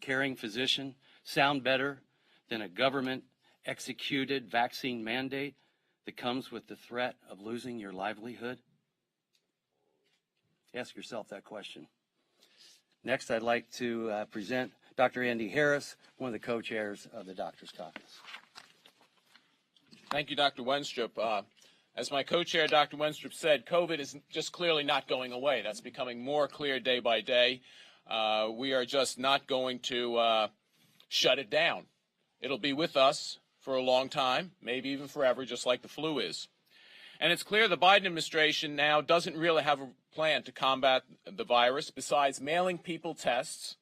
caring physician sound better than a government-executed vaccine mandate that comes with the threat of losing your livelihood? Ask yourself that question. Next, I'd like to present Dr. Andy Harris, one of the co-chairs of the Doctors Caucus. Thank you, Dr. Wenstrup. As my co-chair, Dr. Wenstrup, said, COVID is just clearly not going away. That's becoming more clear day by day. We are just not going to shut it down. It'll be with us for a long time, maybe even forever, just like the flu is. And it's clear the Biden administration now doesn't really have a plan to combat the virus besides mailing people tests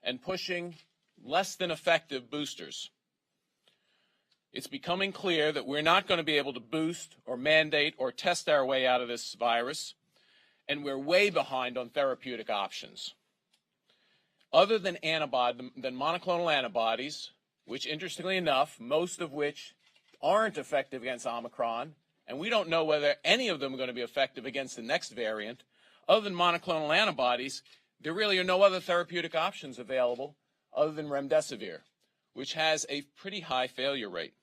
and pushing less than effective boosters. It's becoming clear that we're not going to be able to boost or mandate or test our way out of this virus, and we're way behind on therapeutic options. Other than monoclonal antibodies, which interestingly enough, most of which aren't effective against Omicron, and we don't know whether any of them are going to be effective against the next variant, other than monoclonal antibodies, there really are no other therapeutic options available other than remdesivir, which has a pretty high failure rate.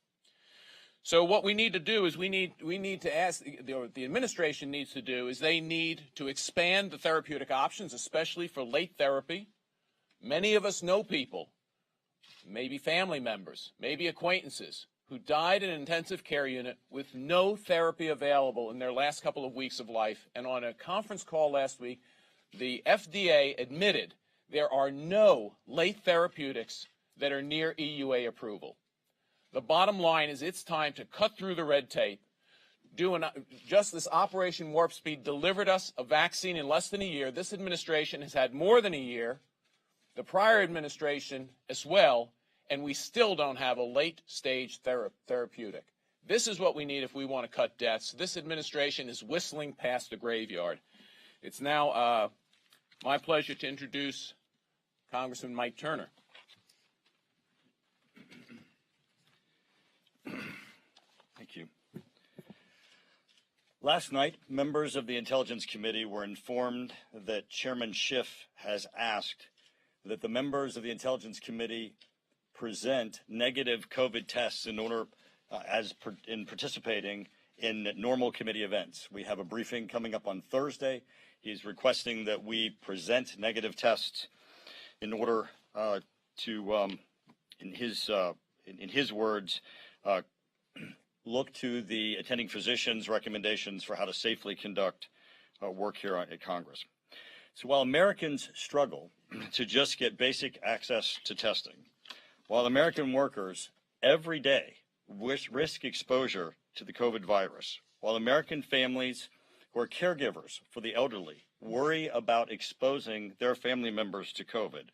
So what we need to do is we need to ask, the administration needs to do is they need to expand the therapeutic options, especially for late therapy. Many of us know people, maybe family members, maybe acquaintances, who died in an intensive care unit with no therapy available in their last couple of weeks of life. And on a conference call last week, the FDA admitted there are no late therapeutics that are near EUA approval. The bottom line is it's time to cut through the red tape. Just this Operation Warp Speed delivered us a vaccine in less than a year. This administration has had more than a year, the prior administration as well, and we still don't have a late-stage therapeutic. This is what we need if we want to cut deaths. This administration is whistling past the graveyard. It's now my pleasure to introduce Congressman Mike Turner. Thank you. Last night, members of the Intelligence Committee were informed that Chairman Schiff has asked that the members of the Intelligence Committee present negative COVID tests in order in participating in normal committee events. We have a briefing coming up on Thursday. He's requesting that we present negative tests in order to, in his words, look to the attending physicians' recommendations for how to safely conduct work here at Congress. So while Americans struggle to just get basic access to testing, while American workers every day risk exposure to the COVID virus, while American families who are caregivers for the elderly worry about exposing their family members to COVID,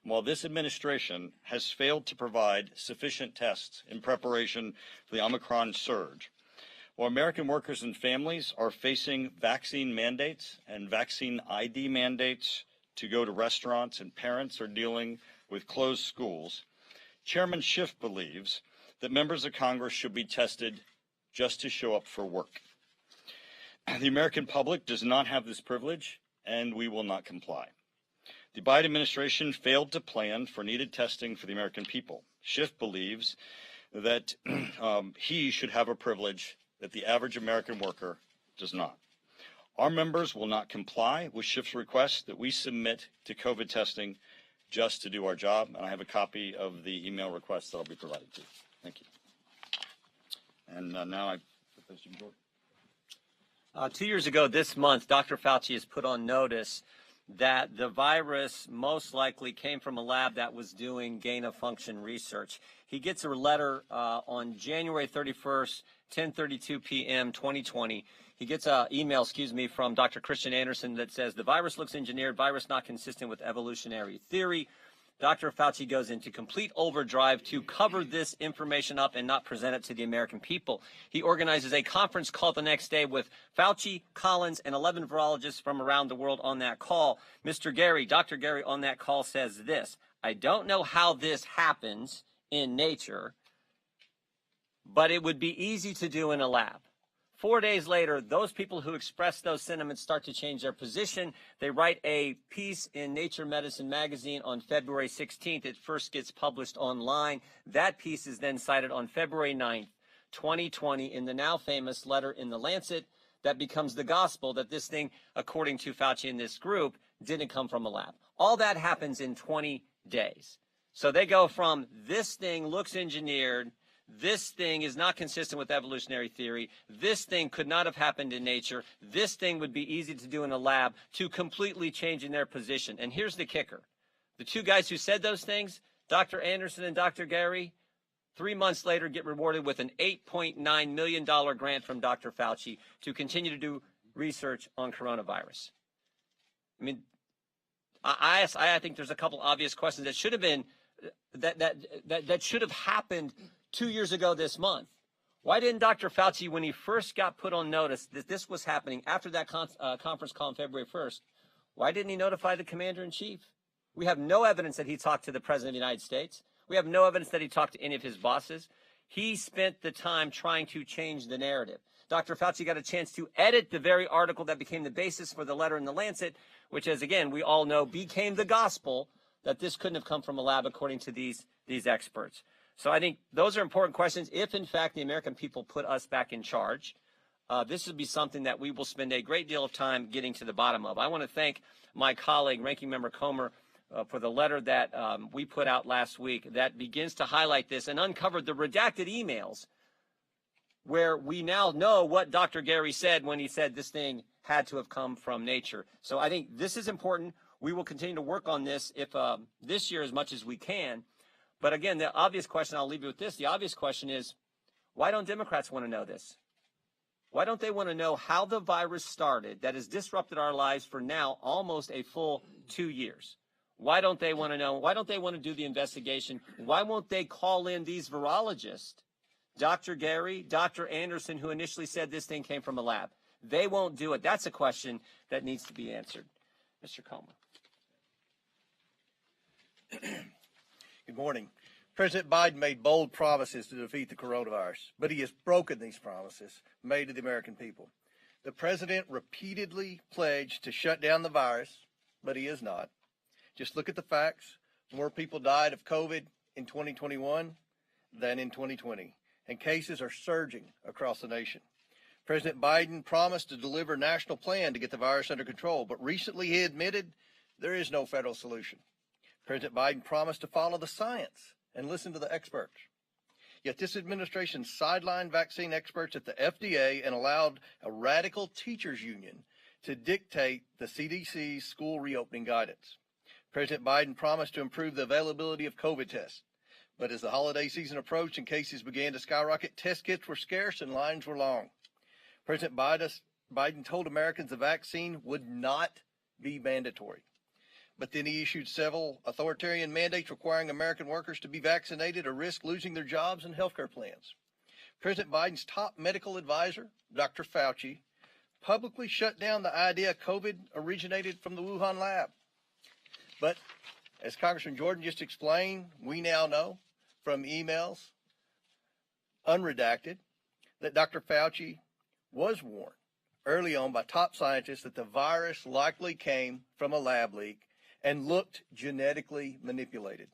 while this administration has failed to provide sufficient tests in preparation for the Omicron surge, while American workers and families are facing vaccine mandates and vaccine ID mandates to go to restaurants and parents are dealing with closed schools, Chairman Schiff believes that members of Congress should be tested just to show up for work. The American public does not have this privilege, and we will not comply. The Biden administration failed to plan for needed testing for the American people. Schiff believes that he should have a privilege that the average American worker does not. Our members will not comply with Schiff's request that we submit to COVID testing just to do our job, and I have a copy of the email request that I'll be providing to you. Thank you. And now I propose to George. 2 years ago this month, Dr. Fauci has put on notice that the virus most likely came from a lab that was doing gain-of-function research. He gets a letter on January 31st, 10:32 p.m., 2020. He gets an email, from Dr. Christian Anderson that says, the virus looks engineered, virus not consistent with evolutionary theory. Dr. Fauci goes into complete overdrive to cover this information up and not present it to the American people. He organizes a conference call the next day with Fauci, Collins, and 11 virologists from around the world on that call. Dr. Gary on that call says this: I don't know how this happens in nature, but it would be easy to do in a lab. 4 days later, those people who express those sentiments start to change their position. They write a piece in Nature Medicine magazine on February 16th. It first gets published online. That piece is then cited on February 9th, 2020, in the now famous letter in The Lancet that becomes the gospel that this thing, according to Fauci and this group, didn't come from a lab. All that happens in 20 days. So they go from this thing looks engineered, this thing is not consistent with evolutionary theory, this thing could not have happened in nature, this thing would be easy to do in a lab, to completely changing their position. And here's the kicker. The two guys who said those things, Dr. Anderson and Dr. Gary, 3 months later get rewarded with an $8.9 million grant from Dr. Fauci to continue to do research on coronavirus. I mean, I think there's a couple obvious questions that should have been, that should have happened 2 years ago this month. Why didn't Dr. Fauci, when he first got put on notice that this was happening after that conference call on February 1st, why didn't he notify the commander-in-chief? We have no evidence that he talked to the President of the United States. We have no evidence that he talked to any of his bosses. He spent the time trying to change the narrative. Dr. Fauci got a chance to edit the very article that became the basis for the letter in The Lancet, which, as again, we all know, became the gospel that this couldn't have come from a lab, according to these experts. So I think those are important questions. If, in fact, the American people put us back in charge, this would be something that we will spend a great deal of time getting to the bottom of. I want to thank my colleague, Ranking Member Comer, for the letter that we put out last week that begins to highlight this and uncovered the redacted emails where we now know what Dr. Gary said when he said this thing had to have come from nature. So I think this is important. We will continue to work on this this year as much as we can. But again, the obvious question, I'll leave you with this. The obvious question is, why don't Democrats want to know this? Why don't they want to know how the virus started that has disrupted our lives for now almost a full 2 years? Why don't they want to know? Why don't they want to do the investigation? Why won't they call in these virologists, Dr. Gary, Dr. Anderson, who initially said this thing came from a lab? They won't do it. That's a question that needs to be answered. Mr. Comer. Good morning. President Biden made bold promises to defeat the coronavirus, but he has broken these promises made to the American people. The president repeatedly pledged to shut down the virus, but he is not. Just look at the facts. More people died of COVID in 2021 than in 2020, and cases are surging across the nation. President Biden promised to deliver a national plan to get the virus under control, but recently he admitted there is no federal solution. President Biden promised to follow the science and listen to the experts. Yet this administration sidelined vaccine experts at the FDA and allowed a radical teachers union to dictate the CDC's school reopening guidance. President Biden promised to improve the availability of COVID tests. But as the holiday season approached and cases began to skyrocket, test kits were scarce and lines were long. President Biden told Americans the vaccine would not be mandatory. But then he issued several authoritarian mandates requiring American workers to be vaccinated or risk losing their jobs and health care plans. President Biden's top medical advisor, Dr. Fauci, publicly shut down the idea COVID originated from the Wuhan lab. But as Congressman Jordan just explained, we now know from emails, unredacted, that Dr. Fauci was warned early on by top scientists that the virus likely came from a lab leak and looked genetically manipulated.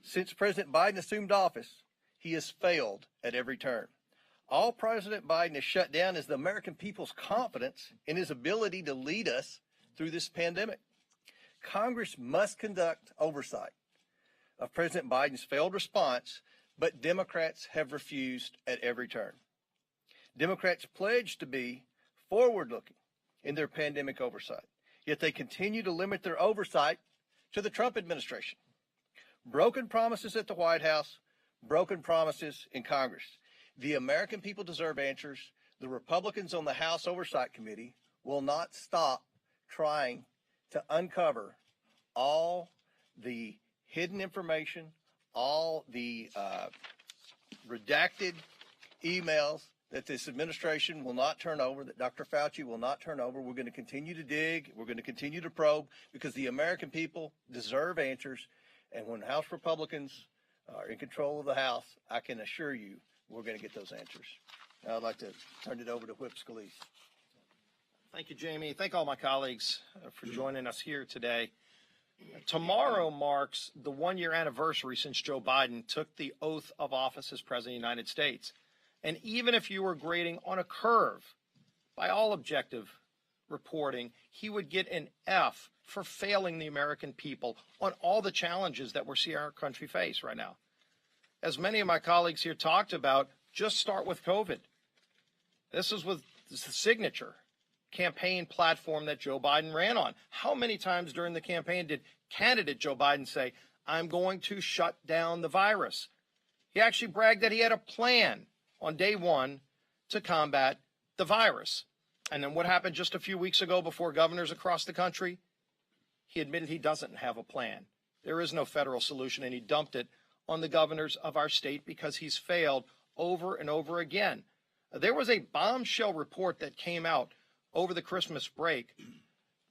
Since President Biden assumed office, he has failed at every turn. All President Biden has shut down is the American people's confidence in his ability to lead us through this pandemic. Congress must conduct oversight of President Biden's failed response, but Democrats have refused at every turn. Democrats pledged to be forward-looking in their pandemic oversight, yet they continue to limit their oversight to the Trump administration. Broken promises at the White House, broken promises in Congress. The American people deserve answers. The Republicans on the House Oversight Committee will not stop trying to uncover all the hidden information, all the redacted emails that this administration will not turn over, that Dr. Fauci will not turn over. We're going to continue to dig. We're going to continue to probe because the American people deserve answers. And when House Republicans are in control of the House, I can assure you we're going to get those answers. I'd like to turn it over to Whip Scalise. Thank you, Jamie. Thank all my colleagues for joining us here today. Tomorrow marks the one-year anniversary since Joe Biden took the oath of office as President of the United States. And even if you were grading on a curve, by all objective reporting, he would get an F for failing the American people on all the challenges that we're seeing our country face right now. As many of my colleagues here talked about, just start with COVID. This is the signature campaign platform that Joe Biden ran on. How many times during the campaign did candidate Joe Biden say, I'm going to shut down the virus? He actually bragged that he had a plan on day one to combat the virus. And then what happened just a few weeks ago before governors across the country? He admitted he doesn't have a plan. There is no federal solution, and he dumped it on the governors of our state because he's failed over and over again. There was a bombshell report that came out over the Christmas break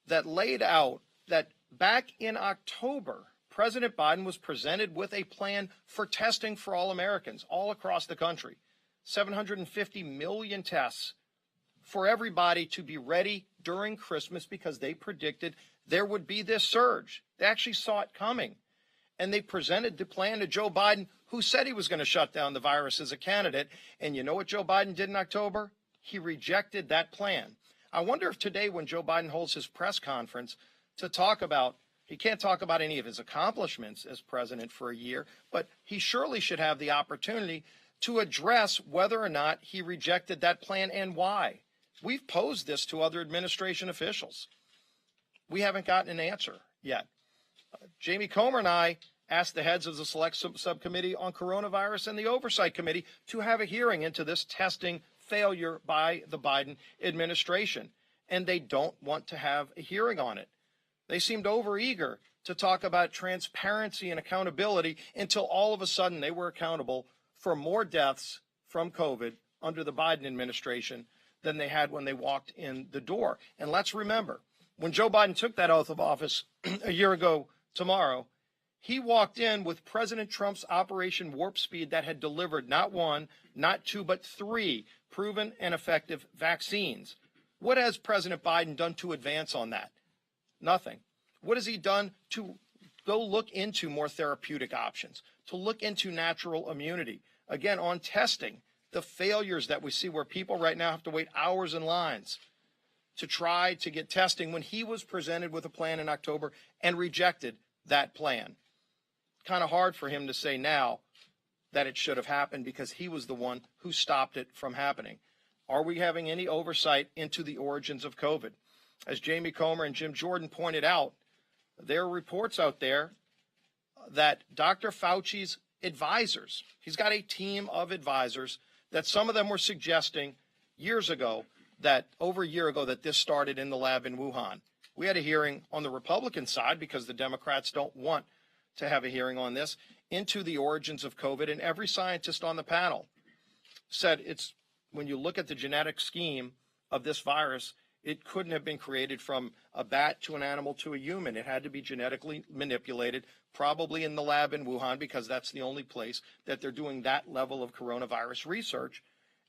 that laid out that back in October, President Biden was presented with a plan for testing for all Americans all across the country. 750 million tests for everybody to be ready during Christmas because they predicted there would be this surge. They actually saw it coming. And they presented the plan to Joe Biden, who said he was going to shut down the virus as a candidate. And you know what Joe Biden did in October? He rejected that plan. I wonder if today, when Joe Biden holds his press conference to talk about, he can't talk about any of his accomplishments as president for a year, but he surely should have the opportunity to address whether or not he rejected that plan and why. We've posed this to other administration officials. We haven't gotten an answer yet. Jamie Comer and I asked the heads of the Select Subcommittee on Coronavirus and the Oversight Committee to have a hearing into this testing failure by the Biden administration, and they don't want to have a hearing on it. They seemed overeager to talk about transparency and accountability until all of a sudden they were accountable for more deaths from COVID under the Biden administration than they had when they walked in the door. And let's remember, when Joe Biden took that oath of office a year ago tomorrow, he walked in with President Trump's Operation Warp Speed that had delivered not one, not two, but 3 proven and effective vaccines. What has President Biden done to advance on that? Nothing. What has he done to go look into more therapeutic options, to look into natural immunity? Again, on testing, the failures that we see where people right now have to wait hours in lines to try to get testing when he was presented with a plan in October and rejected that plan. Kind of hard for him to say now that it should have happened because he was the one who stopped it from happening. Are we having any oversight into the origins of COVID? As Jamie Comer and Jim Jordan pointed out, there are reports out there that Dr. Fauci's advisors, he's got a team of advisors, that some of them were suggesting over a year ago, that this started in the lab in Wuhan. We had a hearing on the Republican side because the Democrats don't want to have a hearing on this into the origins of COVID. And every scientist on the panel said when you look at the genetic scheme of this virus, it couldn't have been created from a bat to an animal to a human. It had to be genetically manipulated, probably in the lab in Wuhan, because that's the only place that they're doing that level of coronavirus research.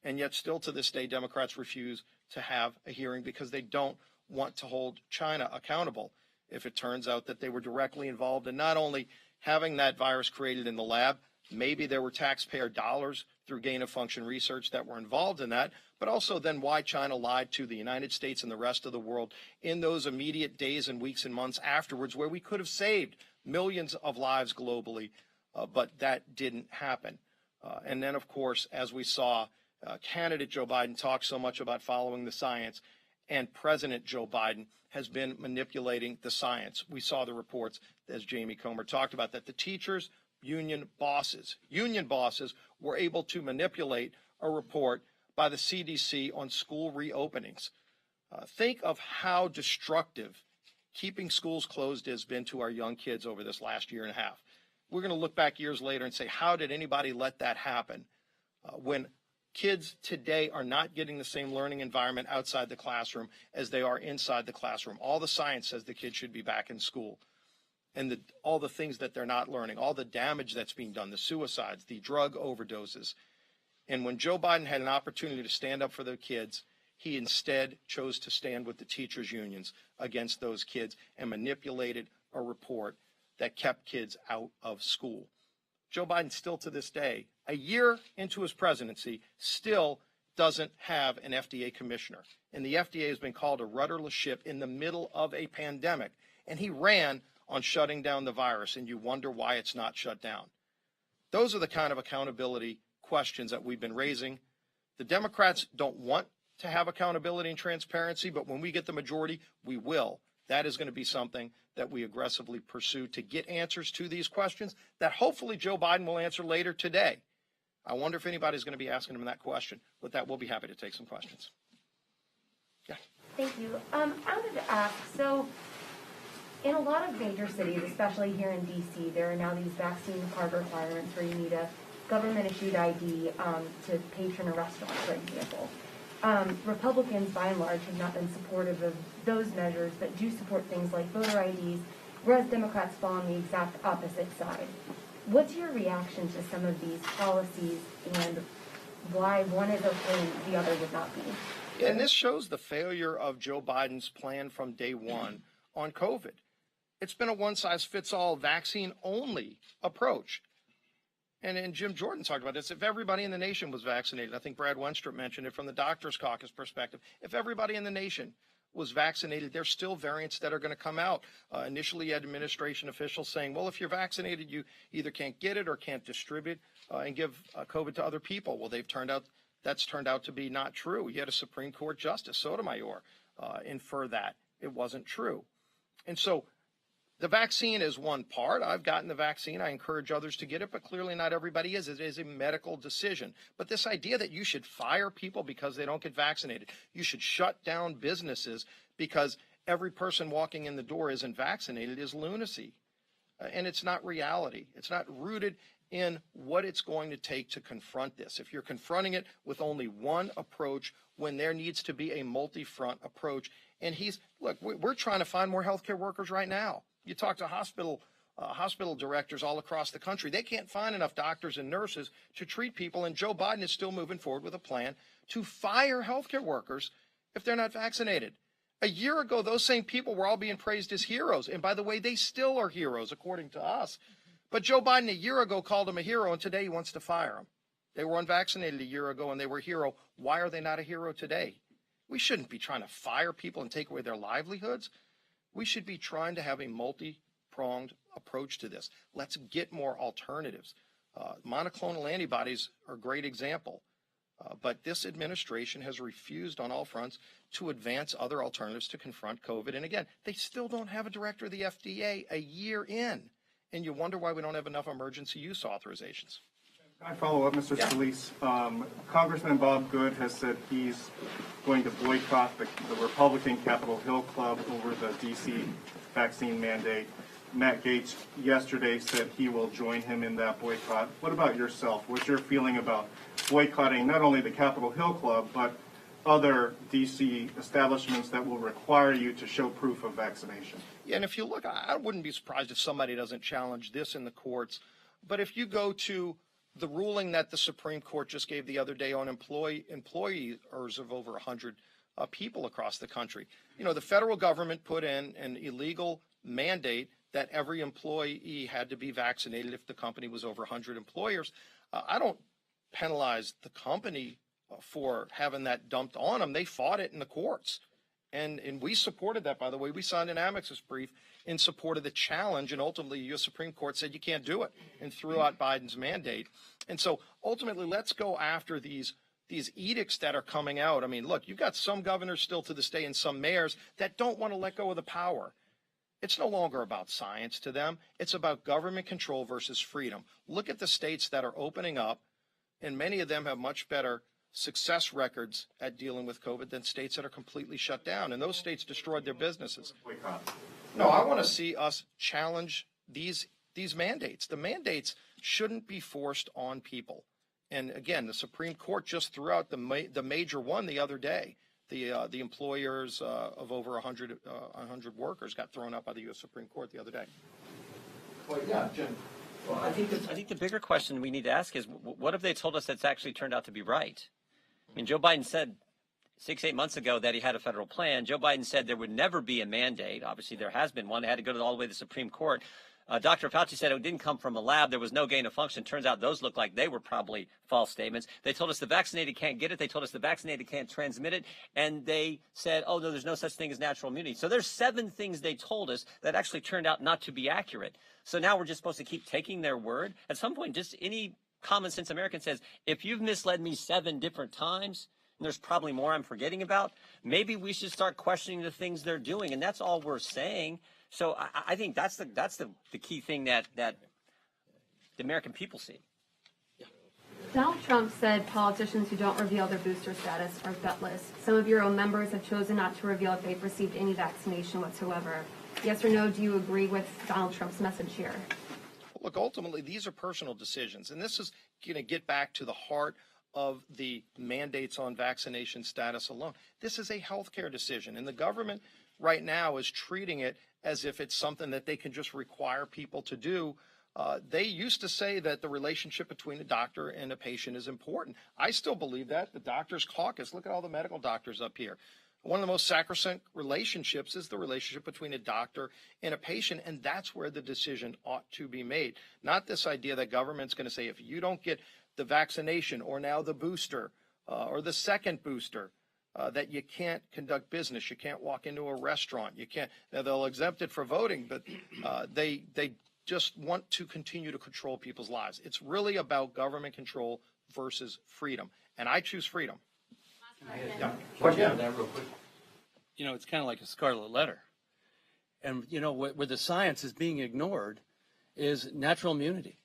And yet still to this day, Democrats refuse to have a hearing because they don't want to hold China accountable if it turns out that they were directly involved in not only having that virus created in the lab, maybe there were taxpayer dollars through gain-of-function research that were involved in that, but also then why China lied to the United States and the rest of the world in those immediate days and weeks and months afterwards, where we could have saved millions of lives globally, but that didn't happen. And then, of course, as we saw, candidate Joe Biden talk so much about following the science, and President Joe Biden has been manipulating the science. We saw the reports, as Jamie Comer talked about, that the teachers, union bosses were able to manipulate a report by the CDC on school reopenings. Think of how destructive keeping schools closed has been to our young kids over this last year and a half. We're going to look back years later and say, how did anybody let that happen when kids today are not getting the same learning environment outside the classroom as they are inside the classroom? All the science says the kids should be back in school. And all the things that they're not learning, all the damage that's being done, the suicides, the drug overdoses. And when Joe Biden had an opportunity to stand up for the kids, he instead chose to stand with the teachers' unions against those kids and manipulated a report that kept kids out of school. Joe Biden still to this day, a year into his presidency, still doesn't have an FDA commissioner. And the FDA has been called a rudderless ship in the middle of a pandemic. And he ran on shutting down the virus, and you wonder why it's not shut down. Those are the kind of accountability questions that we've been raising. The Democrats don't want to have accountability and transparency, but when we get the majority, we will. That is going to be something that we aggressively pursue to get answers to these questions that hopefully Joe Biden will answer later today. I wonder if anybody's going to be asking him that question. With that, we'll be happy to take some questions. Yeah. Thank you. I wanted to ask, so in a lot of major cities, especially here in D.C., there are now these vaccine card requirements where you need a government-issued ID to patron a restaurant, for example. Republicans, by and large, have not been supportive of those measures, but do support things like voter IDs, whereas Democrats fall on the exact opposite side. What's your reaction to some of these policies and why one is okay and the other would not be? Yeah, and this shows the failure of Joe Biden's plan from day one on COVID. It's been a one-size-fits-all vaccine-only approach. And Jim Jordan talked about this. If everybody in the nation was vaccinated, I think Brad Wenstrup mentioned it from the Doctors Caucus perspective. If everybody in the nation was vaccinated, there's still variants that are going to come out. Initially, you had administration officials saying, well, if you're vaccinated, you either can't get it or can't distribute and give COVID to other people. Well, that's turned out to be not true. You had a Supreme Court Justice, Sotomayor, infer that it wasn't true. And so the vaccine is one part. I've gotten the vaccine. I encourage others to get it, but clearly not everybody is. It is a medical decision. But this idea that you should fire people because they don't get vaccinated, you should shut down businesses because every person walking in the door isn't vaccinated is lunacy. And it's not reality. It's not rooted in what it's going to take to confront this. If you're confronting it with only one approach when there needs to be a multi-front approach, and look, we're trying to find more healthcare workers right now. You talk to hospital directors all across the country. They can't find enough doctors and nurses to treat people, and Joe Biden is still moving forward with a plan to fire healthcare workers if they're not vaccinated. A year ago, those same people were all being praised as heroes. And by the way, they still are heroes, according to us. But Joe Biden a year ago called them a hero, and today he wants to fire them. They were unvaccinated a year ago, and they were a hero. Why are they not a hero today? We shouldn't be trying to fire people and take away their livelihoods. We should be trying to have a multi-pronged approach to this. Let's get more alternatives. Monoclonal antibodies are a great example. But this administration has refused on all fronts to advance other alternatives to confront COVID. And again, they still don't have a director of the FDA a year in. And you wonder why we don't have enough emergency use authorizations. Can I follow up, Mr. Scalise? Congressman Bob Good has said he's going to boycott the Republican Capitol Hill Club over the D.C. vaccine mandate. Matt Gaetz yesterday said he will join him in that boycott. What about yourself? What's your feeling about boycotting not only the Capitol Hill Club, but other D.C. establishments that will require you to show proof of vaccination? Yeah, and if you look, I wouldn't be surprised if somebody doesn't challenge this in the courts. But if you go to the ruling that the Supreme Court just gave the other day on employers of over 100 people across the country, the federal government put in an illegal mandate that every employee had to be vaccinated if the company was over 100 employers. I don't penalize the company for having that dumped on them. They fought it in the courts. And we supported that, by the way. We signed an amicus brief in support of the challenge, and ultimately the U.S. Supreme Court said you can't do it and threw out Biden's mandate. And so ultimately, let's go after these edicts that are coming out. I mean, look, you've got some governors still to this day and some mayors that don't want to let go of the power. It's no longer about science to them. It's about government control versus freedom. Look at the states that are opening up, and many of them have much better success records at dealing with COVID than states that are completely shut down. And those states destroyed their businesses. No, I want to see us challenge these mandates. The mandates shouldn't be forced on people. And again, the Supreme Court just threw out the major one the other day. The employers of over 100 workers got thrown out by the U.S. Supreme Court the other day. Well, yeah, Jim. Well, I think the bigger question we need to ask is, what have they told us that's actually turned out to be right? I mean, Joe Biden said 6-8 months ago that he had a federal plan. Joe Biden said there would never be a mandate. Obviously, there has been one. It had to go all the way to the Supreme Court. Dr. Fauci said it didn't come from a lab. There was no gain of function. Turns out those look like they were probably false statements. They told us the vaccinated can't get it. They told us the vaccinated can't transmit it. And they said, oh, no, there's no such thing as natural immunity. So there's 7 things they told us that actually turned out not to be accurate. So now we're just supposed to keep taking their word. At some point, just any common sense American says, if you've misled me 7 different times, and there's probably more I'm forgetting about, maybe we should start questioning the things they're doing. And that's all we're saying. So I think that's the key thing that the American people see. Donald Trump said politicians who don't reveal their booster status are gutless. Some of your own members have chosen not to reveal if they've received any vaccination whatsoever. Yes or no, do you agree with Donald Trump's message here? Look, ultimately, these are personal decisions, and this is going to get back to the heart of the mandates on vaccination status alone. This is a healthcare decision, and the government right now is treating it as if it's something that they can just require people to do. They used to say that the relationship between a doctor and a patient is important. I still believe that. The doctors caucus, look at all the medical doctors up here. One of the most sacrosanct relationships is the relationship between a doctor and a patient, and that's where the decision ought to be made. Not this idea that government's going to say, if you don't get the vaccination or now the booster or the second booster, that you can't conduct business, you can't walk into a restaurant, you can't. Now they'll exempt it for voting, but they just want to continue to control people's lives. It's really about government control versus freedom, and I choose freedom. Yeah. Question on that real quick. You know, it's kind of like a scarlet letter, and you know where the science is being ignored is natural immunity.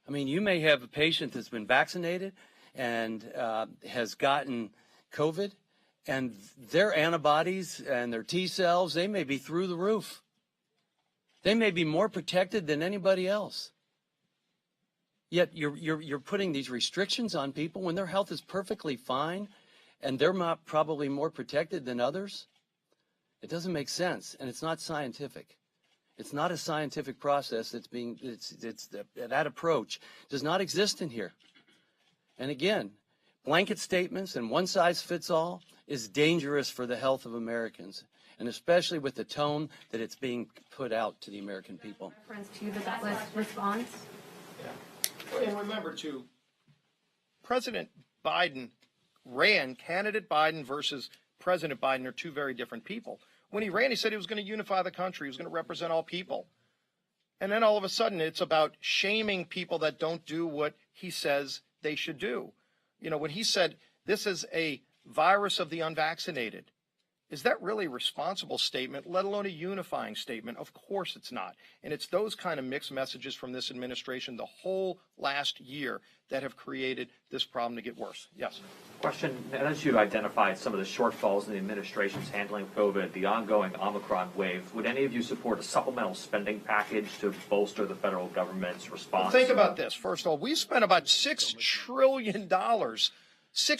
I mean, you may have a patient that's been vaccinated and has gotten COVID, and their antibodies and their T cells, they may be through the roof. They may be more protected than anybody else. Yet you're putting these restrictions on people when their health is perfectly fine and they're not probably more protected than others. It doesn't make sense, and it's not scientific. It's not a scientific process that's being, that approach does not exist in here. And again, blanket statements and one size fits all is dangerous for the health of Americans, and especially with the tone that it's being put out to the American people. Reference to the gutless response. Yeah. And remember, too, President Biden ran, candidate Biden versus President Biden are 2 very different people. When he ran, he said he was going to unify the country. He was going to represent all people. And then all of a sudden, it's about shaming people that don't do what he says they should do. You know, when he said this is a virus of the unvaccinated, is that really a responsible statement, let alone a unifying statement? Of course it's not. And it's those kind of mixed messages from this administration the whole last year that have created this problem to get worse. Yes. Question, and as you've identified some of the shortfalls in the administration's handling of COVID, the ongoing Omicron wave, would any of you support a supplemental spending package to bolster the federal government's response? Well, think about this. First of all, we spent about $6 trillion. $6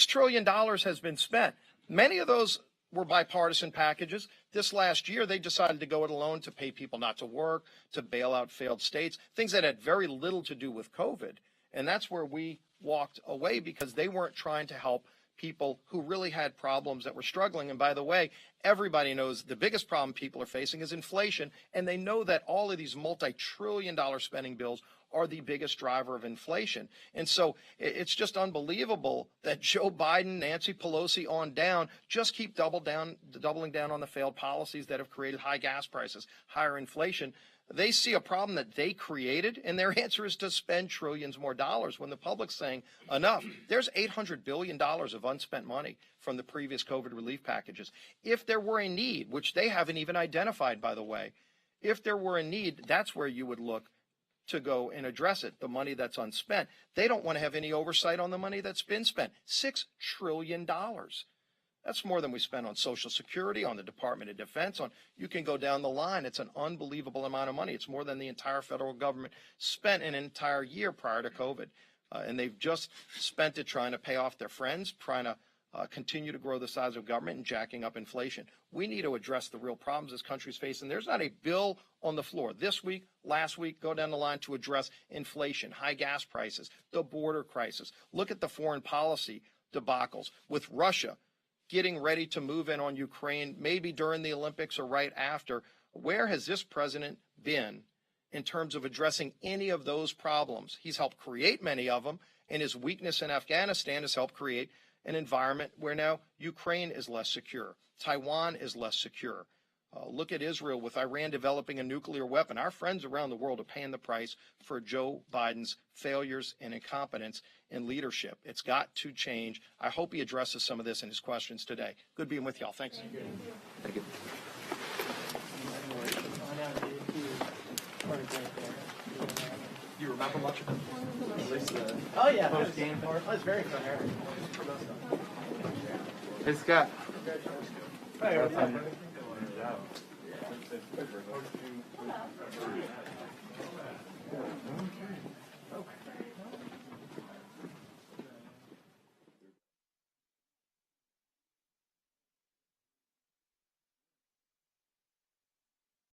trillion has been spent. Many of those were bipartisan packages. This last year, they decided to go it alone to pay people not to work, to bail out failed states, things that had very little to do with COVID. And that's where we walked away because they weren't trying to help people who really had problems that were struggling. And by the way, everybody knows the biggest problem people are facing is inflation. And they know that all of these multi-trillion-dollar spending bills are the biggest driver of inflation. And so it's just unbelievable that Joe Biden, Nancy Pelosi on down just keep doubling down on the failed policies that have created high gas prices, higher inflation. They see a problem that they created, and their answer is to spend trillions more dollars when the public's saying enough. There's $800 billion of unspent money from the previous COVID relief packages. If there were a need, which they haven't even identified, by the way, if there were a need, that's where you would look to go and address it, the money that's unspent. They don't want to have any oversight on the money that's been spent. $6 trillion. That's more than we spent on Social Security, on the Department of Defense, on you can go down the line. It's an unbelievable amount of money. It's more than the entire federal government spent an entire year prior to COVID. And they've just spent it trying to pay off their friends, trying to continue to grow the size of government and jacking up inflation. We need to address the real problems this country's facing. There's not a bill on the floor this week, last week, go down the line to address inflation, high gas prices, the border crisis. Look at the foreign policy debacles with Russia getting ready to move in on Ukraine, maybe during the Olympics or right after. Where has this president been in terms of addressing any of those problems? He's helped create many of them, and his weakness in Afghanistan has helped create an environment where now Ukraine is less secure. Taiwan is less secure. Look at Israel with Iran developing a nuclear weapon. Our friends around the world are paying the price for Joe Biden's failures and incompetence in leadership. It's got to change. I hope he addresses some of this in his questions today. Good being with y'all. Thanks. Thank you. You remember much of it? Oh, yeah. That was very coherent. Hey, Scott. Hey, what's up,